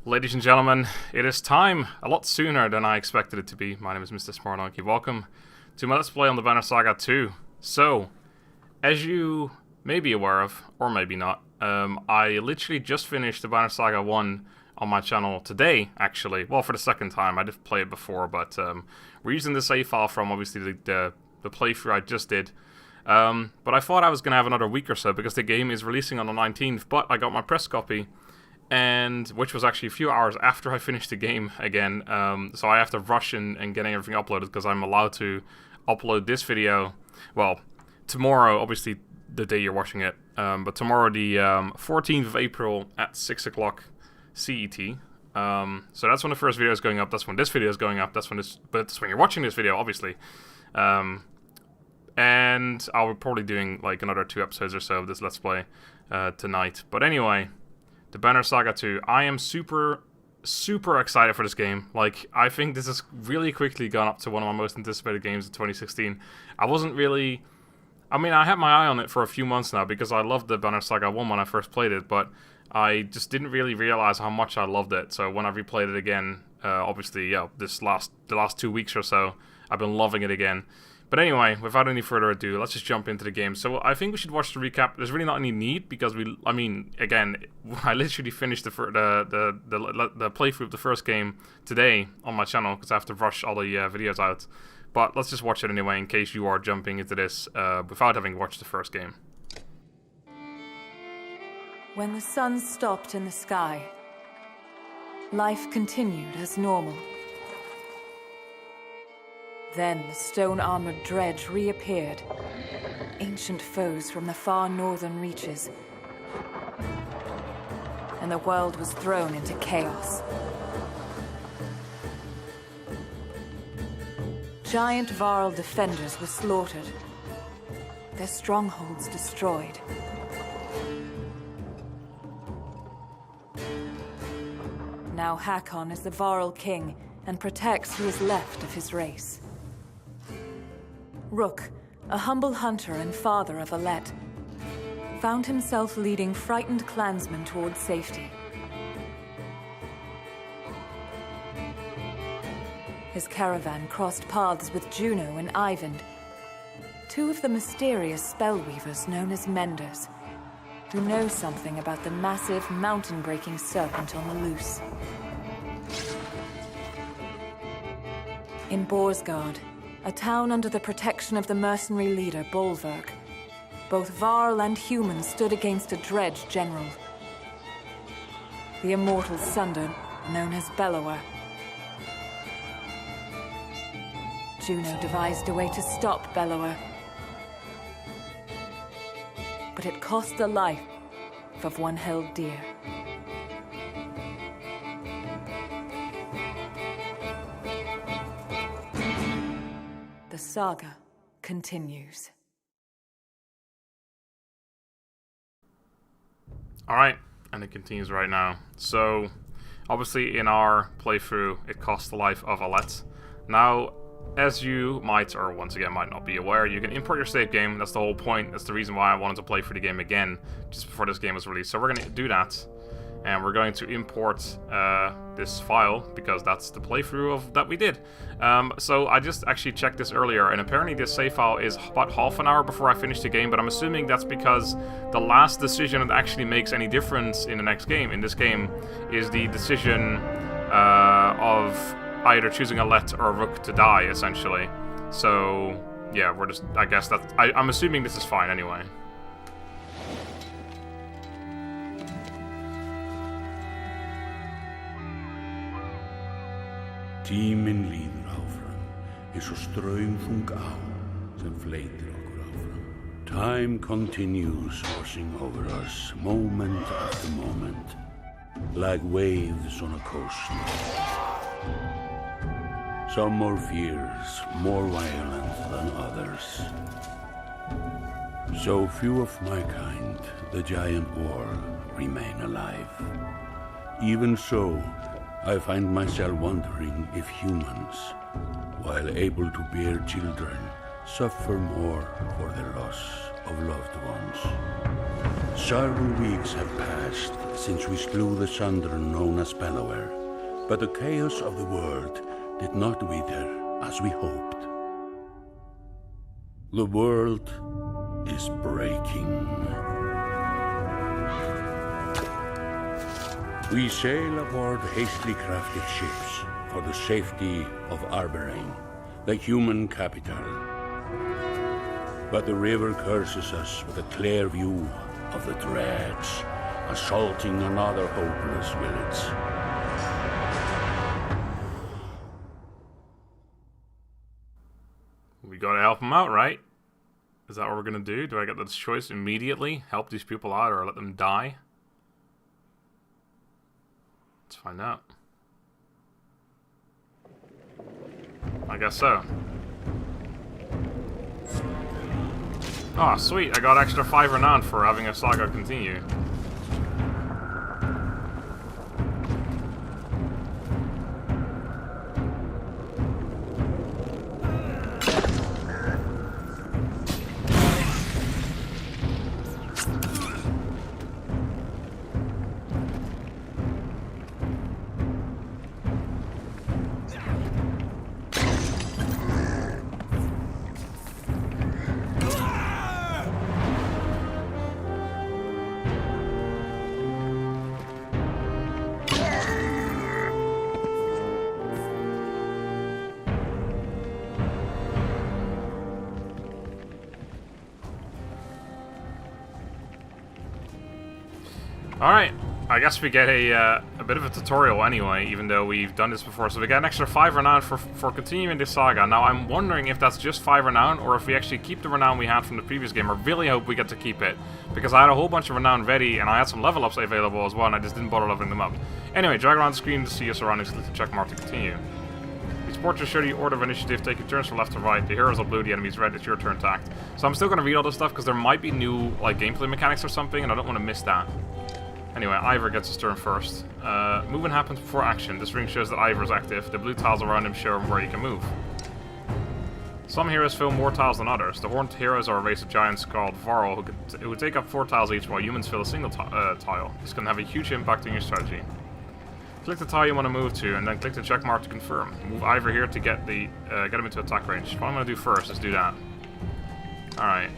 Ladies and gentlemen, it is time, a lot sooner than I expected it to be. My name is MrSmartDonkey. Welcome to my Let's Play on the Banner Saga 2. So, as you may be aware of, or maybe not, I literally just finished the Banner Saga 1 on my channel today, actually. Well, for the second time. I did play it before, but we're using the save file from, obviously, the playthrough I just did. But I thought I was going to have another week or so, because the game is releasing on the 19th, but I got my press copy, and which was actually a few hours after I finished the game again, so I have to rush in and getting everything uploaded, because I'm allowed to upload this video, well, tomorrow, obviously the day you're watching it, but tomorrow the 14th of April at 6 o'clock CET, so that's when the first video is going up, that's when this video is going up, but that's when you're watching this video, obviously, and I'll be probably doing like another 2 episodes or so of this Let's Play tonight, but anyway, the Banner Saga 2. I am super excited for this game. Like, I think this has really quickly gone up to one of my most anticipated games of 2016. I wasn't really... I mean, I had my eye on it for a few months now because I loved the Banner Saga 1 when I first played it, but I just didn't really realize how much I loved it. So when I replayed it again, obviously, yeah, the last 2 weeks or so, I've been loving it again. But anyway, without any further ado, let's just jump into the game. So I think we should watch the recap. There's really not any need because I mean, again, I literally finished the playthrough of the first game today on my channel because I have to rush all the videos out. But let's just watch it anyway in case you are jumping into this without having watched the first game. When the sun stopped in the sky, life continued as normal. Then the stone-armored dredge reappeared, ancient foes from the far northern reaches, and the world was thrown into chaos. Giant Varl defenders were slaughtered, their strongholds destroyed. Now Hakon is the Varl king and protects who is left of his race. Rook, a humble hunter and father of Alet, found himself leading frightened clansmen towards safety. His caravan crossed paths with Juno and Eyvind, two of the mysterious spellweavers known as Menders, who know something about the massive, mountain-breaking serpent on the loose. In Borsgard, a town under the protection of the mercenary leader Bolverk, both Varl and humans stood against a dredge general, the immortal Sunder, known as Bellower. Juno devised a way to stop Bellower, but it cost the life of one held dear. The saga continues. Alright, and it continues right now. So, obviously in our playthrough, it cost the life of Alet. Now, as you might, or once again might not be aware, you can import your save game. That's the whole point. That's the reason why I wanted to play through the game again, just before this game was released. So we're going to do that, and we're going to import this file, because that's the playthrough that we did. So I just actually checked this earlier, and apparently this save file is about half an hour before I finished the game, but I'm assuming that's because the last decision that actually makes any difference in the next game, in this game, is the decision of either choosing Alet or Rook to die, essentially. So, yeah, we're just, I guess that, I'm assuming this is fine anyway. Tíminn líður áfram, eins og straumþung á sem fleytir okkur áfram. Time continues washing over us, moment after moment, like waves on a coast. Some more fierce, more violent than others. So few of my kind, the giant world, remain alive. Even so, I find myself wondering if humans, while able to bear children, suffer more for the loss of loved ones. Several weeks have passed since we slew the Sunder known as Bellower, but the chaos of the world did not wither as we hoped. The world is breaking. We sail aboard hastily crafted ships for the safety of Arberain, the human capital. But the river curses us with a clear view of the dredge, assaulting another hopeless village. We gotta help them out, right? Is that what we're gonna do? Do I get this choice immediately? Help these people out or let them die? Let's find out. I guess so. Oh, sweet. I got extra 5 renown for having a saga continue. Alright, I guess we get a bit of a tutorial anyway, even though we've done this before. So we get an extra 5 renown for continuing this saga. Now I'm wondering if that's just 5 renown, or if we actually keep the renown we had from the previous game. I really hope we get to keep it, because I had a whole bunch of renown ready, and I had some level ups available as well, and I just didn't bother leveling them up. Anyway, drag around the screen to see your surroundings, click the check mark to continue. These portraits show the order of initiative, taking turns from left to right. The heroes are blue, the enemies red. It's your turn to act. So I'm still going to read all this stuff, because there might be new like gameplay mechanics or something, and I don't want to miss that. Anyway, Ivor gets his turn first. Movement happens before action. This ring shows that Ivor is active. The blue tiles around him show him where he can move. Some heroes fill more tiles than others. The horned heroes are a race of giants called Varl who take up 4 tiles each, while humans fill a single tile. This can have a huge impact on your strategy. Click the tile you want to move to, and then click the check mark to confirm. Move Ivor here to get him into attack range. What I'm going to do first is do that. Alright.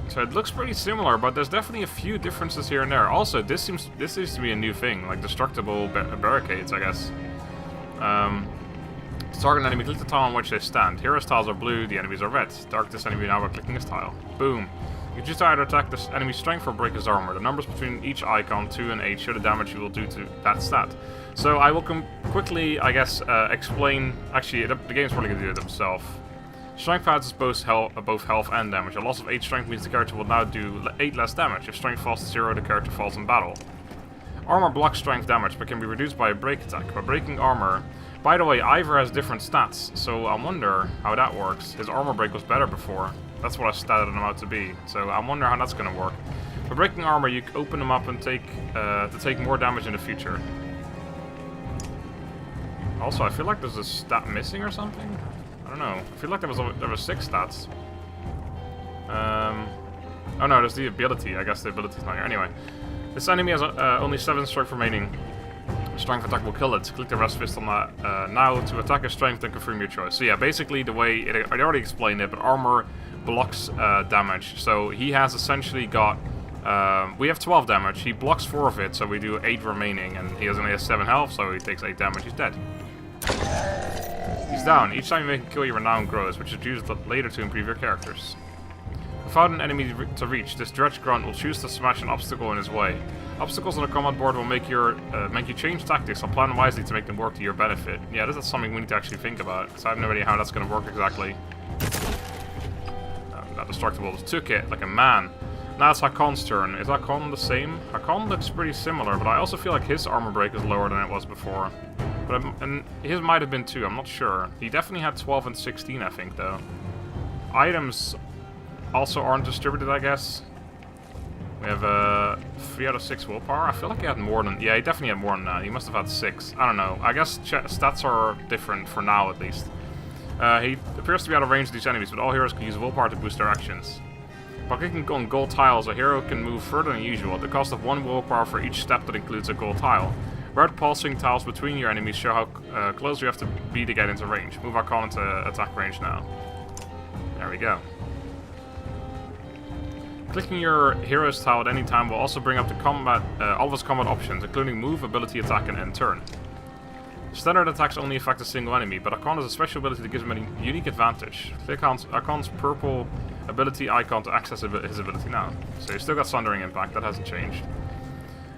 So it looks pretty similar, but there's definitely a few differences here and there. Also, this seems to be a new thing, like destructible barricades, I guess. Target enemy, click the tile on which they stand. Heroes tiles are blue, the enemies are red. Target this enemy now by clicking this tile. Boom. You choose to either attack this enemy's strength or break his armor. The numbers between each icon, 2 and 8, show the damage you will do to that stat. So I will quickly, I guess, explain... Actually, the game's probably going to do it themselves. Strength adds both health and damage. A loss of 8 strength means the character will now do 8 less damage. If strength falls to 0, the character falls in battle. Armor blocks strength damage, but can be reduced by a break attack. By breaking armor... By the way, Ivor has different stats, so I wonder how that works. His armor break was better before. That's what I statted him out to be. So I wonder how that's going to work. By breaking armor, you open them up and take more damage in the future. Also, I feel like there's a stat missing or something. I don't know. I feel like there was 6 stats. Oh no, there's the ability. I guess the ability's not here. Anyway, this enemy has only 7 strength remaining. Strength attack will kill it. Click the rest fist on that now to attack his strength and confirm your choice. So yeah, basically the way I already explained it, but armor blocks damage. So he has essentially got. We have 12 damage. He blocks 4 of it, so we do 8 remaining, and he only has 7 health, so he takes 8 damage. He's dead. He's down. Each time you make a kill, your renown grows, which is used later to improve your characters. Without an enemy to reach, this dredge grunt will choose to smash an obstacle in his way. Obstacles on the combat board will make you change tactics, so plan wisely to make them work to your benefit. Yeah, this is something we need to actually think about, because I have no idea how that's going to work exactly. That destructible just took it like a man. Now it's Hakon's turn. Is Hakon the same? Hakon looks pretty similar, but I also feel like his armor break is lower than it was before. And his might have been too, I'm not sure. He definitely had 12 and 16, I think, though. Items also aren't distributed, I guess. We have 3 out of 6 willpower. I feel like he had more than... Yeah, he definitely had more than that. He must have had 6. I don't know. I guess stats are different for now, at least. He appears to be out of range of these enemies, but all heroes can use willpower to boost their actions. By clicking on gold tiles, a hero can move further than usual at the cost of 1 willpower for each step that includes a gold tile. Red pulsing tiles between your enemies show how close you have to be to get into range. Move Archon into attack range now. There we go. Clicking your hero's tile at any time will also bring up the combat, all of its combat options, including move, ability, attack, and end turn. Standard attacks only affect a single enemy, but Archon has a special ability that gives him a unique advantage. Click on Archon's purple ability icon to access his ability now. So you still got Sundering Impact, that hasn't changed.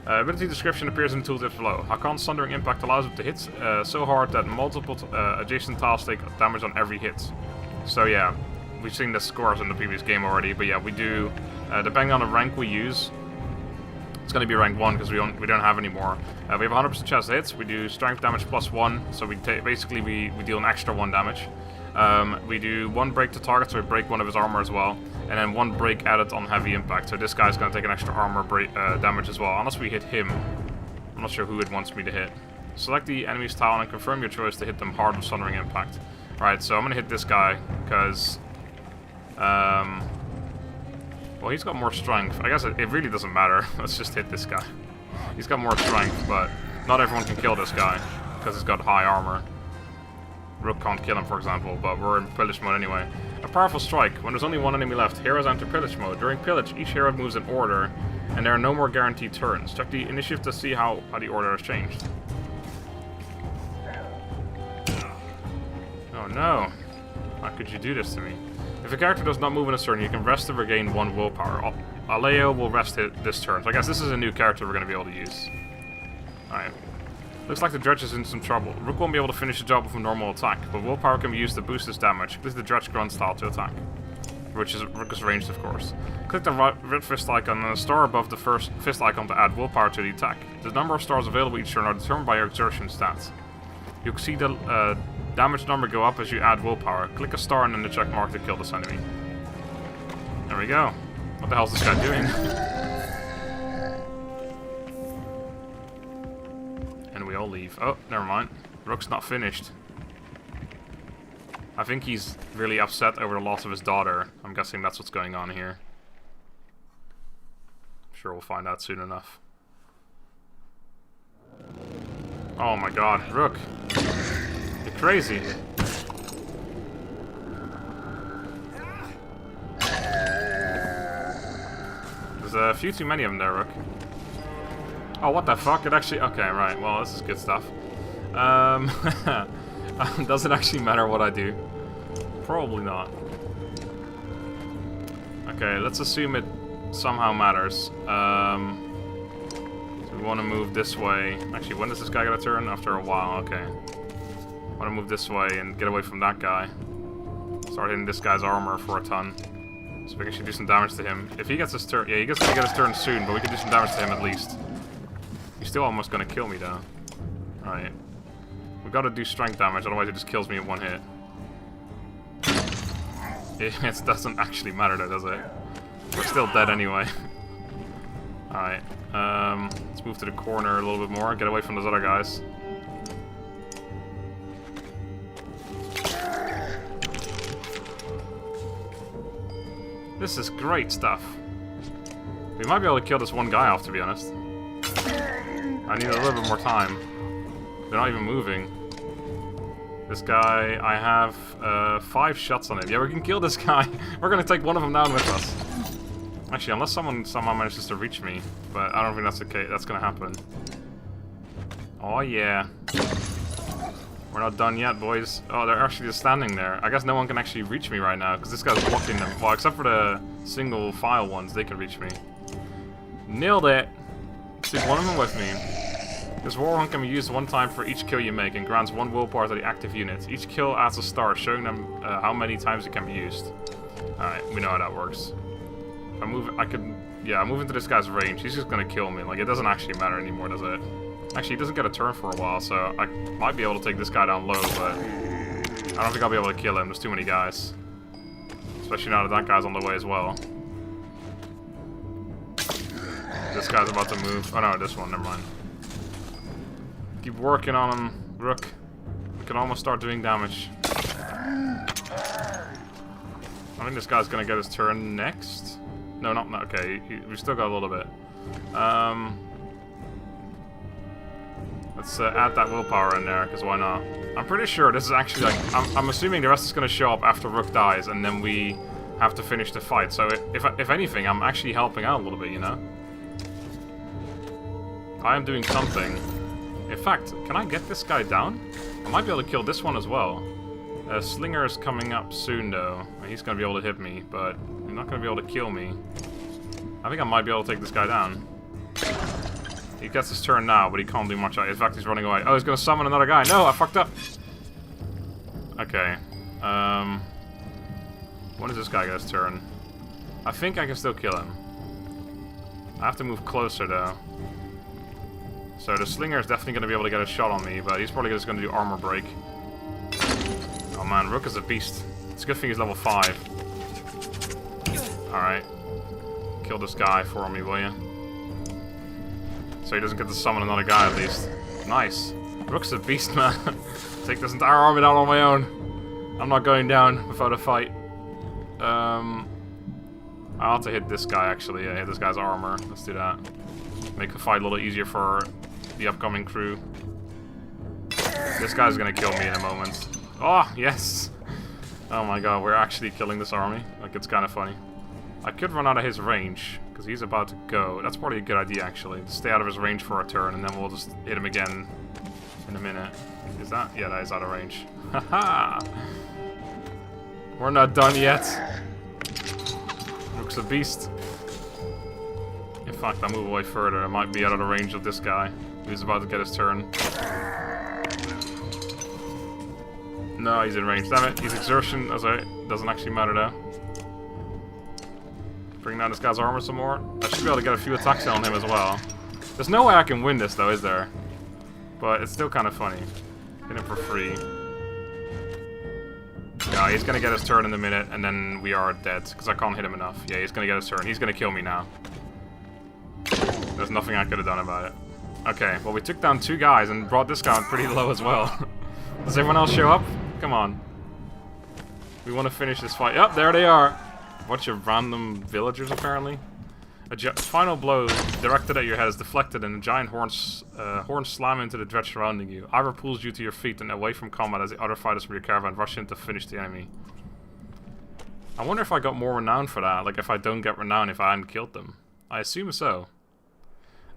Ability description appears in the tooltips below. Archon's Sundering Impact allows him to hit so hard that multiple adjacent tiles take damage on every hit. So yeah, we've seen the scores in the previous game already, but yeah, we do, depending on the rank we use, it's going to be rank 1 because we don't have any more. We have 100% chance to hit. We do strength damage +1, so we basically we deal an extra 1 damage. We do 1 break to target, so we break one of his armor as well, and then 1 break added on heavy impact. So this guy's going to take an extra armor damage as well, unless we hit him. I'm not sure who it wants me to hit. Select the enemy's tile and confirm your choice to hit them hard with Sundering Impact. Right, so I'm going to hit this guy because well, he's got more strength. I guess it really doesn't matter. Let's just hit this guy. He's got more strength, but not everyone can kill this guy because he's got high armor. Rook can't kill him, for example, but we're in pillage mode anyway. A powerful strike. When there's only 1 enemy left, heroes enter pillage mode. During pillage, each hero moves in order, and there are no more guaranteed turns. Check the initiative to see how the order has changed. Oh no. How could you do this to me? If a character does not move in a turn, you can rest to regain 1 willpower. Aleo will rest this turn. So I guess this is a new character we're going to be able to use. Alright. Looks like the dredge is in some trouble. Rook won't be able to finish the job with a normal attack, but willpower can be used to boost his damage. Click the dredge grunt style to attack. Which is Rook is ranged, of course. Click the red fist icon and a star above the first fist icon to add willpower to the attack. The number of stars available each turn are determined by your exertion stats. You'll see the damage number go up as you add willpower. Click a star and then the check mark to kill this enemy. There we go. What the hell is this guy doing? And we all leave. Oh, never mind. Rook's not finished. I think he's really upset over the loss of his daughter. I'm guessing that's what's going on here. I'm sure we'll find out soon enough. Oh my god, Rook. You're crazy. There's a few too many of them there, Rook. Oh, what the fuck? It actually... Okay, right. Well, this is good stuff. Does it actually matter what I do? Probably not. Okay, let's assume it somehow matters. So we want to move this way. Actually, when does this guy get a turn? After a while, okay. I want to move this way and get away from that guy. Start hitting this guy's armor for a ton. So we can actually do some damage to him. If he gets his turn... Yeah, he gets to get his turn soon, but we can do some damage to him at least. He's still almost going to kill me, though. Alright. We've got to do strength damage, otherwise it just kills me in 1 hit. It doesn't actually matter, though, does it? We're still dead anyway. Alright. Let's move to the corner a little bit more. Get away from those other guys. This is great stuff. We might be able to kill this one guy off, to be honest. I need a little bit more time. They're not even moving. This guy, I have 5 shots on him. Yeah, we can kill this guy. We're gonna take one of them down with us. Actually, unless someone somehow manages to reach me, but I don't think that's the case. That's gonna happen. Oh yeah. We're not done yet, boys. Oh, they're actually just standing there. I guess no one can actually reach me right now because this guy's blocking them. Well, except for the single file ones, they can reach me. Nailed it. Take one of them with me. This warhorn can be used 1 time for each kill you make and grants 1 willpower to the active unit. Each kill adds a star, showing them how many times it can be used. Alright, we know how that works. If I move, I move into this guy's range. He's just gonna kill me. Like, it doesn't actually matter anymore, does it? Actually, he doesn't get a turn for a while, so I might be able to take this guy down low, but I don't think I'll be able to kill him. There's too many guys. Especially now that that guy's on the way as well. This guy's about to move. Oh no, this one, never mind. Keep working on him, Rook. We can almost start doing damage. I think this guy's gonna get his turn next. No, not okay. We've still got a little bit. Let's add that willpower in there, because why not? I'm pretty sure this is actually like... I'm assuming the rest is going to show up after Rook dies, and then we have to finish the fight. So if anything, I'm actually helping out a little bit, you know? I am doing something. In fact, can I get this guy down? I might be able to kill this one as well. Slinger is coming up soon, though. He's going to be able to hit me, but he's not going to be able to kill me. I think I might be able to take this guy down. He gets his turn now, but he can't do much. In fact, he's running away. Oh, he's going to summon another guy. No, I fucked up. Okay. When does this guy get his turn? I think I can still kill him. I have to move closer, though. So the Slinger is definitely going to be able to get a shot on me, but he's probably just going to do armor break. Oh man, Rook is a beast. It's a good thing he's level 5. Alright. Kill this guy for me, will you? So he doesn't get to summon another guy, at least. Nice. Rook's a beast, man. Take this entire army down on my own. I'm not going down without a fight. I'll have to hit this guy, actually. Yeah, hit this guy's armor. Let's do that. Make the fight a little easier for the upcoming crew. This guy's gonna kill me in a moment. Oh, yes! Oh my god, we're actually killing this army. Like, it's kind of funny. I could run out of his range, because he's about to go. That's probably a good idea, actually. To stay out of his range for a turn, and then we'll just hit him again in a minute. Is that? Yeah, that is out of range. Haha! We're not done yet. Rook's a beast. In fact, I move away further. I might be out of the range of this guy. He's about to get his turn. No, he's in range. Damn it. He's exertion. Doesn't actually matter though. Bring down this guy's armor some more. I should be able to get a few attacks on him as well. There's no way I can win this though, is there? But it's still kind of funny. Hit him for free. Yeah, he's gonna get his turn in a minute, and then we are dead, because I can't hit him enough. Yeah, he's gonna get his turn. He's gonna kill me now. There's nothing I could have done about it. Okay, well we took down 2 guys and brought this guy pretty low as well. Does everyone else show up? Come on. We want to finish this fight. Yep, there they are. Bunch of random villagers, apparently. A final blow directed at your head is deflected, and a giant horns slam into the dredge surrounding you. Ivor pulls you to your feet and away from combat as the other fighters from your caravan rush in to finish the enemy. I wonder if I got more renown for that. Like, if I don't get renown if I hadn't killed them. I assume so.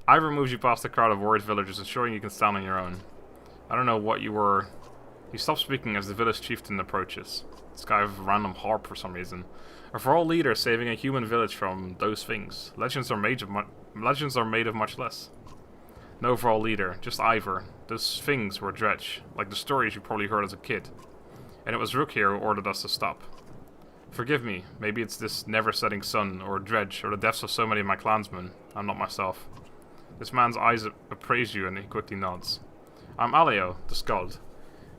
Ivor moves you past a crowd of worried villagers, ensuring you can stand on your own. I don't know what you were... He stops speaking as the village chieftain approaches. This guy with a random harp for some reason. A Thrall leader saving a human village from those things. Legends are made of much less. No Thrall leader, just Ivor. Those things were dredge, like the stories you probably heard as a kid. And it was Rook here who ordered us to stop. Forgive me, maybe it's this never-setting sun, or dredge, or the deaths of so many of my clansmen. I'm not myself. This man's eyes appraise you, and he quickly nods. I'm Aleo, the Skald.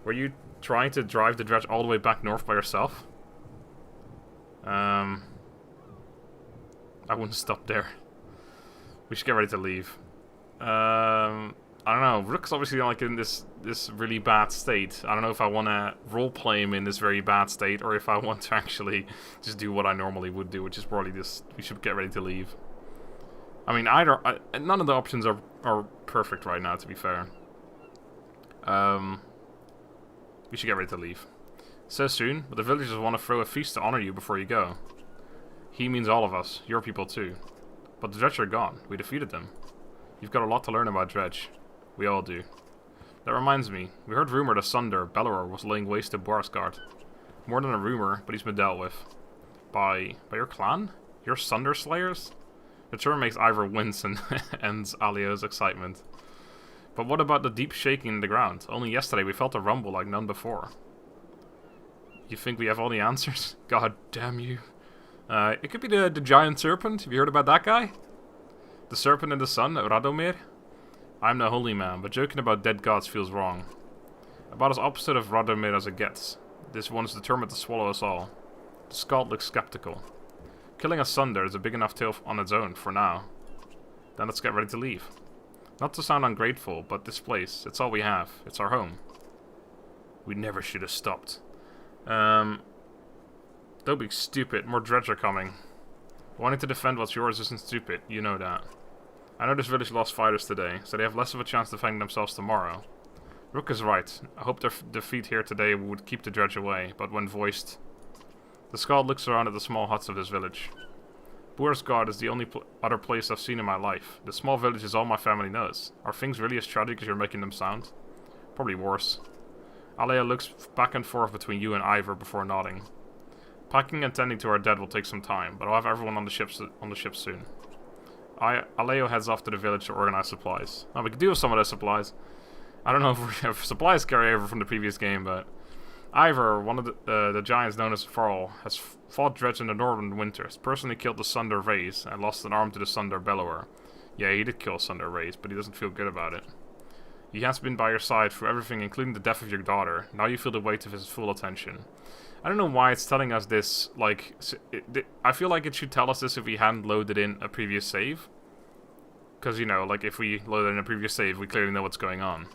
Were you trying to drive the dredge all the way back north by yourself? I wouldn't stop there. We should get ready to leave. I don't know. Rook's obviously like in this really bad state. I don't know if I want to roleplay him in this very bad state, or if I want to actually just do what I normally would do, which is probably just we should get ready to leave. I mean, none of the options are perfect right now, to be fair. We should get ready to leave. So soon, but the villagers want to throw a feast to honor you before you go. He means all of us, your people too. But the dredge are gone. We defeated them. You've got a lot to learn about dredge. We all do. That reminds me, we heard rumor that Sunder, Bellower, was laying waste to Borisgard. More than a rumor, but he's been dealt with. By your clan? Your Sunder Slayers? The term makes Ivor wince and ends Aleo's excitement. But what about the deep shaking in the ground? Only yesterday we felt a rumble like none before. You think we have all the answers? God damn you. It could be the giant serpent. Have you heard about that guy? The serpent in the sun, Radomir? I'm no holy man, but joking about dead gods feels wrong. About as opposite of Radomir as it gets. This one is determined to swallow us all. The Skald looks skeptical. Killing us Sunder is a big enough tale on its own, for now. Then let's get ready to leave. Not to sound ungrateful, but this place, it's all we have. It's our home. We never should have stopped. Don't be stupid. More dredge are coming. Wanting to defend what's yours isn't stupid, you know that. I know this village lost fighters today, so they have less of a chance defending themselves tomorrow. Rook is right. I hope their defeat here today would keep the dredge away, but when voiced... The Skald looks around at the small huts of this village. Boersgard is the only other place I've seen in my life. The small village is all my family knows. Are things really as tragic as you're making them sound? Probably worse. Alea looks back and forth between you and Ivor before nodding. Packing and tending to our dead will take some time, but I'll have everyone on the ship soon. Aleo heads off to the village to organize supplies. Now we can deal with some of those supplies. I don't know if supplies carry over from the previous game, but... Ivor, one of the giants known as Farl, has fought dredge in the northern winters, personally killed the Sunder Rays, and lost an arm to the Sunder Bellower. Yeah, he did kill Sunder Rays, but he doesn't feel good about it. He has been by your side through everything, including the death of your daughter. Now you feel the weight of his full attention. I don't know why it's telling us this, like... I feel like it should tell us this if we hadn't loaded in a previous save. Because, you know, like, if we loaded in a previous save, we clearly know what's going on.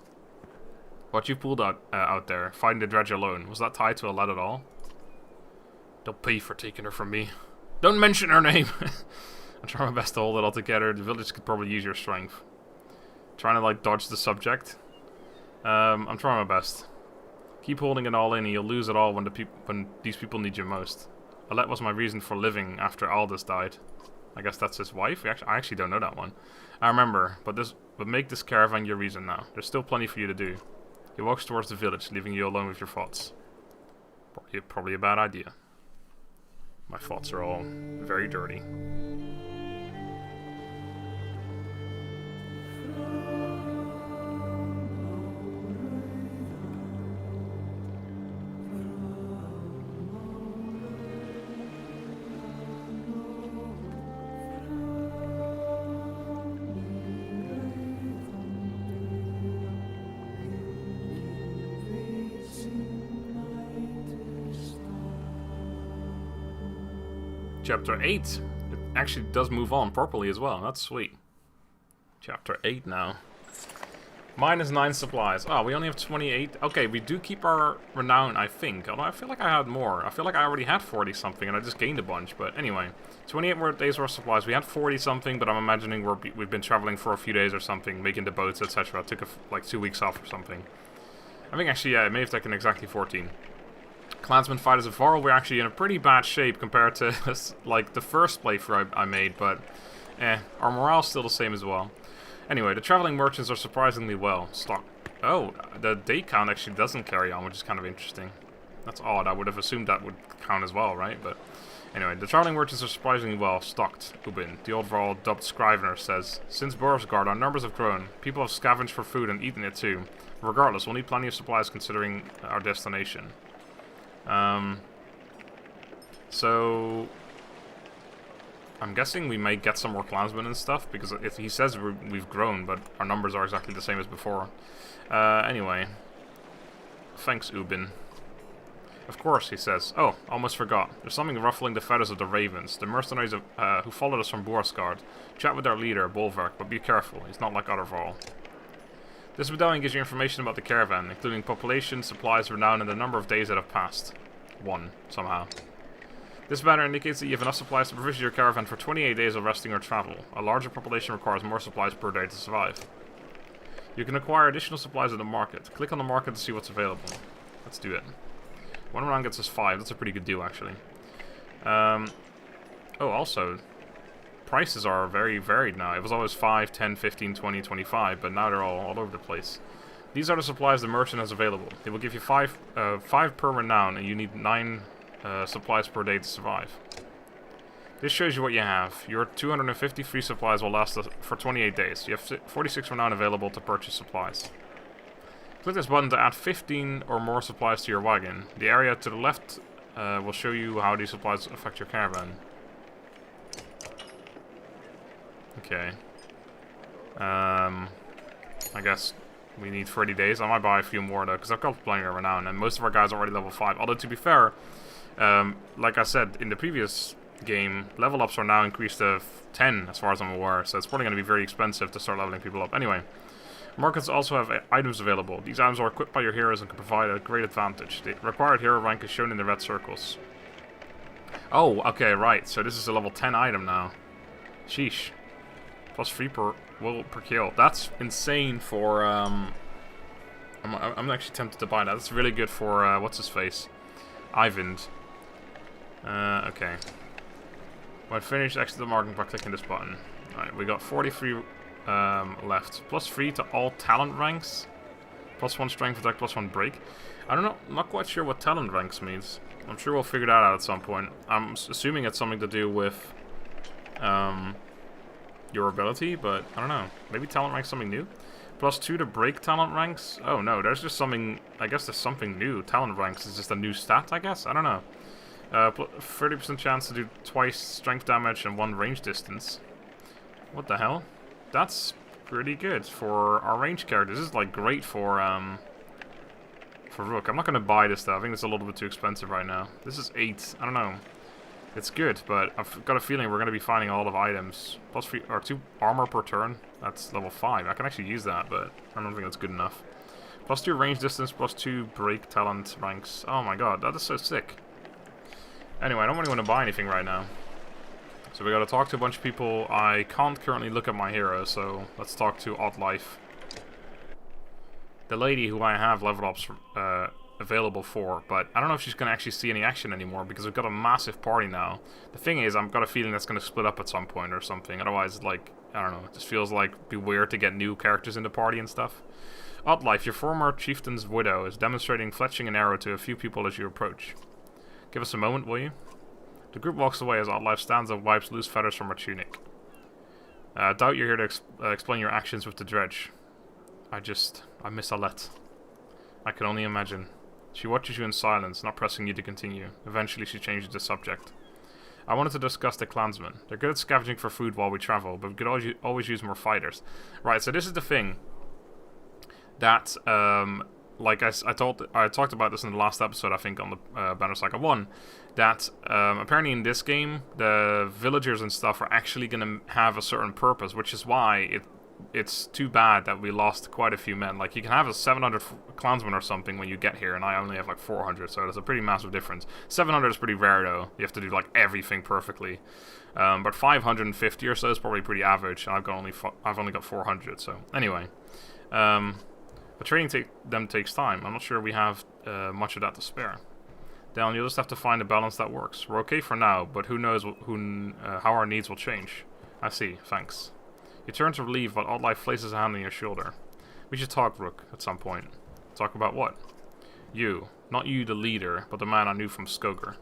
What you pulled out there, fighting the dredge alone, was that tied to a lad at all? They'll pay for taking her from me. Don't mention her name! I'm trying my best to hold it all together. The village could probably use your strength. Trying to, like, dodge the subject. I'm trying my best. Keep holding it all in and you'll lose it all when these people need you most. Alette was my reason for living after Aldous died. I guess that's his wife? I actually don't know that one. I remember, but make this caravan your reason now. There's still plenty for you to do. He walks towards the village, leaving you alone with your thoughts. Probably a bad idea. My thoughts are all very dirty. Chapter 8. It actually does move on properly as well. That's sweet. Chapter 8 now. Minus 9 supplies. Oh, we only have 28. Okay, we do keep our renown, I think. Although I feel like I had more. I feel like I already had 40 something and I just gained a bunch. But anyway, 28 more days worth of supplies. We had 40 something, but I'm imagining we've been traveling for a few days or something, making the boats, etc. Took like 2 weeks off or something. I think actually, yeah, it may have taken exactly 14. Clansman fighters of Varl, we're actually in a pretty bad shape compared to like the first playthrough I made, but our morale's still the same as well. Anyway, the traveling merchants are surprisingly well stocked. Oh, the day count actually doesn't carry on, which is kind of interesting. That's odd. I would have assumed that would count as well, right? But anyway, the traveling merchants are surprisingly well stocked. Ubin, the old Varl dubbed Scrivener, says, since Boersgard, our numbers have grown. People have scavenged for food and eaten it too. Regardless, we'll need plenty of supplies considering our destination. So I'm guessing we may get some more clansmen and stuff, because if he says we've grown, but our numbers are exactly the same as before. Anyway. Thanks, Ubin. Of course, he says. Oh, almost forgot. There's something ruffling the feathers of the ravens, the mercenaries who followed us from Boersgard. Chat with our leader, Bolverk, but be careful. He's not like other Varl. This medallion gives you information about the caravan, including population, supplies, renown, and the number of days that have passed. 1, somehow. This banner indicates that you have enough supplies to provision your caravan for 28 days of resting or travel. A larger population requires more supplies per day to survive. You can acquire additional supplies at the market. Click on the market to see what's available. Let's do it. 1 round gets us 5. That's a pretty good deal, actually. Oh, also... prices are very varied now. It was always 5, 10, 15, 20, 25, but now they're all over the place. These are the supplies the merchant has available. They will give you 5 per renown, and you need 9 supplies per day to survive. This shows you what you have. Your 250 free supplies will last for 28 days. You have 46 renown available to purchase supplies. Click this button to add 15 or more supplies to your wagon. The area to the left will show you how these supplies affect your caravan. Okay. I guess we need 30 days. I might buy a few more though, because I've got plenty of renown, and most of our guys are already level 5. Although to be fair, like I said in the previous game, level ups are now increased to 10 as far as I'm aware, so it's probably going to be very expensive to start leveling people up. Anyway, markets also have items available. These items are equipped by your heroes and can provide a great advantage. The required hero rank is shown in the red circles. Oh, okay, right. So this is a level 10 item now. Sheesh. Plus 3 per kill. That's insane for, I'm actually tempted to buy that. That's really good for, what's his face? Ivan. Okay. When finished, exit the marking by clicking this button. Alright, we got 43 left. Plus 3 to all talent ranks. Plus 1 strength attack, plus 1 break. I don't know, I'm not quite sure what talent ranks means. I'm sure we'll figure that out at some point. I'm assuming it's something to do with your ability, but I don't know. Maybe talent ranks something new? Plus 2 to break talent ranks? Oh no, there's just something, I guess there's something new. Talent ranks is just a new stat, I guess? I don't know. 30% chance to do twice strength damage and 1 range distance. What the hell? That's pretty good for our range characters. This is like great for Rook. I'm not gonna buy this though. I think it's a little bit too expensive right now. This is 8. I don't know. It's good, but I've got a feeling we're gonna be finding a lot of items. Plus 3 or 2 armor per turn. That's level 5. I can actually use that, but I don't think that's good enough. Plus 2 range distance, plus 2 break talent ranks. Oh my god, that is so sick. Anyway, I don't really want to buy anything right now. So we gotta talk to a bunch of people. I can't currently look at my hero, so let's talk to Oddlife. The lady who I have level ups available for, but I don't know if she's gonna actually see any action anymore because we've got a massive party now. The thing is, I've got a feeling that's gonna split up at some point or something. Otherwise, like, I don't know, it just feels like it'd be weird to get new characters in the party and stuff. Oddlife, your former chieftain's widow, is demonstrating fletching an arrow to a few people as you approach. Give us a moment, will you? The group walks away as Oddlife stands and wipes loose feathers from her tunic. I doubt you're here to explain your actions with the dredge. I miss Alette. I can only imagine. She watches you in silence, not pressing you to continue. Eventually she changes the subject. I wanted to discuss the clansmen. They're good at scavenging for food while we travel, but we could always use more fighters. Right, so this is the thing. That, like I talked about this in the last episode, I think, on the Banner Saga 1, that apparently in this game, the villagers and stuff are actually going to have a certain purpose, which is why it's too bad that we lost quite a few men. Like, you can have a 700 clansmen or something when you get here, and I only have like 400, so there's a pretty massive difference. 700 is pretty rare, though. You have to do, like, everything perfectly. But 550 or so is probably pretty average, and I've only got 400, so anyway. But training them takes time. I'm not sure we have much of that to spare. Then you'll just have to find a balance that works. We're okay for now, but who knows how our needs will change. I see, thanks. You turn to leave, but Oddlife places a hand on your shoulder. We should talk, Rook, at some point. Talk about what? You. Not you, the leader, but the man I knew from Skoger.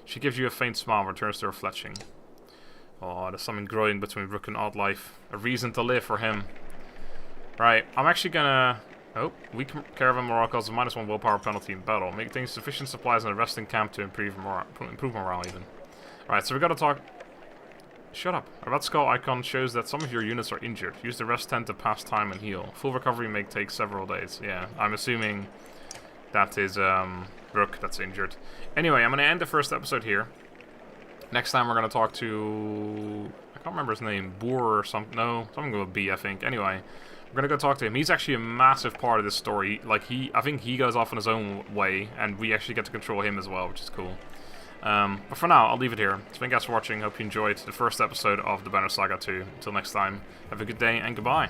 She gives you a faint smile and returns to her fletching. Oh, there's something growing between Rook and Oddlife. A reason to live for him. Right, I'm actually gonna... Oh, weak caravan morale causes a -1 willpower penalty in battle. Maintain sufficient supplies in a resting camp to improve morale even. Alright, so we gotta talk... Shut up. Our red skull icon shows that some of your units are injured. Use the rest tent to pass time and heal. Full recovery may take several days. Yeah, I'm assuming that is Rook that's injured. Anyway, I'm gonna end the first episode here. Next time we're gonna talk to... I can't remember his name. Boer or something. No, something with a B, I think. Anyway... We're gonna go talk to him. He's actually a massive part of this story. Like, I think he goes off on his own way, and we actually get to control him as well, which is cool. But for now, I'll leave it here. So thank you guys for watching. Hope you enjoyed the first episode of the Banner Saga 2. Until next time, have a good day, and goodbye.